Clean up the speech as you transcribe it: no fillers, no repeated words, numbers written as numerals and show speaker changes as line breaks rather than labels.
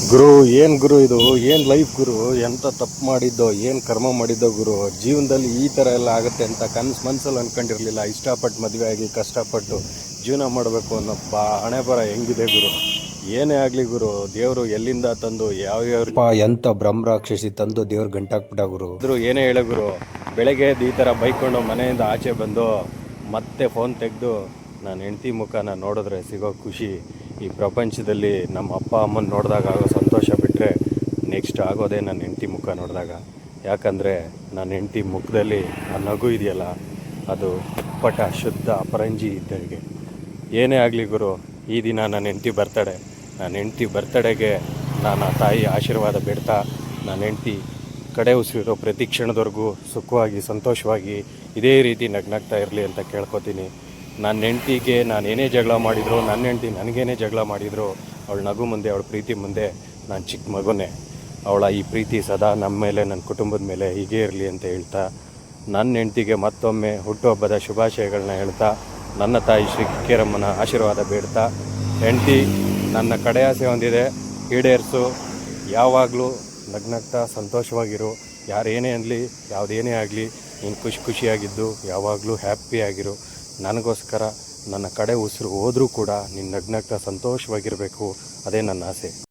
ಗುರು ಏನು ಗುರು ಇದು, ಏನು ಲೈಫ್ ಗುರು, ಎಂಥ ತಪ್ಪು ಮಾಡಿದ್ದೋ, ಏನು ಕರ್ಮ ಮಾಡಿದ್ದೋ ಗುರು. ಜೀವನದಲ್ಲಿ ಈ ಥರ ಎಲ್ಲ ಆಗುತ್ತೆ ಅಂತ ಮನಸ್ಸಲ್ಲಿ ಅಂದ್ಕೊಂಡಿರಲಿಲ್ಲ. ಇಷ್ಟಪಟ್ಟು ಮದುವೆ ಆಗಿ ಕಷ್ಟಪಟ್ಟು ಜೀವನ ಮಾಡಬೇಕು ಅನ್ನೋ ಹಣೆ ಬರ ಹೆಂಗಿದೆ ಗುರು. ಏನೇ ಆಗಲಿ ಗುರು, ದೇವರು ಎಲ್ಲಿಂದ ತಂದು ಯಾವ್ಯಾವ ಎಂಥ ಬ್ರಹ್ಮರಾಕ್ಷಸಿ ತಂದು ದೇವ್ರು ಗಂಟಾಕ್ಬಿಟ್ಟ ಗುರು. ಆದರೂ ಏನೇ ಹೇಳ ಗುರು, ಬೆಳಗ್ಗೆ ಈ ಥರ ಬೈಕೊಂಡು ಮನೆಯಿಂದ ಆಚೆ ಬಂದು ಮತ್ತೆ ಫೋನ್ ತೆಗೆದು ನಾನು ಹೆಂಡತಿ ಮುಖನ ನೋಡಿದ್ರೆ ಸಿಗೋ ಖುಷಿ ಈ ಪ್ರಪಂಚದಲ್ಲಿ ನಮ್ಮ ಅಪ್ಪ ಅಮ್ಮನ ನೋಡಿದಾಗ ಆಗೋ ಸಂತೋಷ ಬಿಟ್ಟರೆ ನೆಕ್ಸ್ಟ್ ಆಗೋದೇ ನನ್ನ ಹೆಂಡತಿ ಮುಖ ನೋಡಿದಾಗ. ಯಾಕಂದರೆ ನನ್ನ ಹೆಂಡತಿ ಮುಖದಲ್ಲಿ ಆ ನಗು ಇದೆಯಲ್ಲ, ಅದು ಅಪ್ಪಟ ಶುದ್ಧ ಅಪರಂಜಿ ಇದ್ದರಿಗೆ. ಏನೇ ಆಗಲಿ ಗುರು, ಈ ದಿನ ನನ್ನ ಹೆಂಡತಿ ಬರ್ತಡೆಗೆ ನಾನು ಆ ತಾಯಿ ಆಶೀರ್ವಾದ ಬೇಡ್ತಾ, ನನ್ನ ಹೆಂಡತಿ ಕಡೆ ಉಸಿರೋ ಪ್ರತಿ ಕ್ಷಣದವರೆಗೂ ಸುಖವಾಗಿ ಸಂತೋಷವಾಗಿ ಇದೇ ರೀತಿ ನಗ್ನಾಗ್ತಾ ಇರಲಿ ಅಂತ ಕೇಳ್ಕೊತೀನಿ. ನನ್ನ ಹೆಂಡತಿಗೆ ನಾನು ಏನೇ ಜಗಳ ಮಾಡಿದ್ರು, ನನ್ನ ಹೆಂಡತಿ ನನಗೇನೇ ಜಗಳ ಮಾಡಿದ್ರು, ಅವಳ ನಗು ಮುಂದೆ, ಅವಳ ಪ್ರೀತಿ ಮುಂದೆ ನಾನು ಚಿಕ್ಕ ಮಗುನೇ. ಅವಳ ಈ ಪ್ರೀತಿ ಸದಾ ನಮ್ಮ ಮೇಲೆ, ನನ್ನ ಕುಟುಂಬದ ಮೇಲೆ ಹೀಗೇ ಇರಲಿ ಅಂತ ಹೇಳ್ತಾ, ನನ್ನ ಹೆಂಡತಿಗೆ ಮತ್ತೊಮ್ಮೆ ಹುಟ್ಟುಹಬ್ಬದ ಶುಭಾಶಯಗಳನ್ನ ಹೇಳ್ತಾ, ನನ್ನ ತಾಯಿ ಶ್ರೀ ಕಿಕ್ಕೇರಮ್ಮನ ಆಶೀರ್ವಾದ ಬೇಡ್ತಾ, ಹೆಂಡತಿ ನನ್ನ ಕಡೆ ಆಸೆ ಹೊಂದಿದೆ, ಈಡೇರಿಸು, ಯಾವಾಗಲೂ ನಗ್ನಗ್ತಾ ಸಂತೋಷವಾಗಿರು, ಯಾರೇನೇ ಅನ್ನಲಿ ಯಾವುದೇನೇ ಆಗಲಿ ನೀನು ಖುಷಿಯಾಗಿದ್ದು ಯಾವಾಗಲೂ ಹ್ಯಾಪಿಯಾಗಿರು. ನನಗೋಸ್ಕರ ನನ್ನ ಕಡೆ ಉಸಿರು ಹೋದರೂ ಕೂಡ ನೀನು ನಗ್ನಗ್ತಾ ಸಂತೋಷವಾಗಿರಬೇಕು, ಅದೇ ನನ್ನ ಆಸೆ.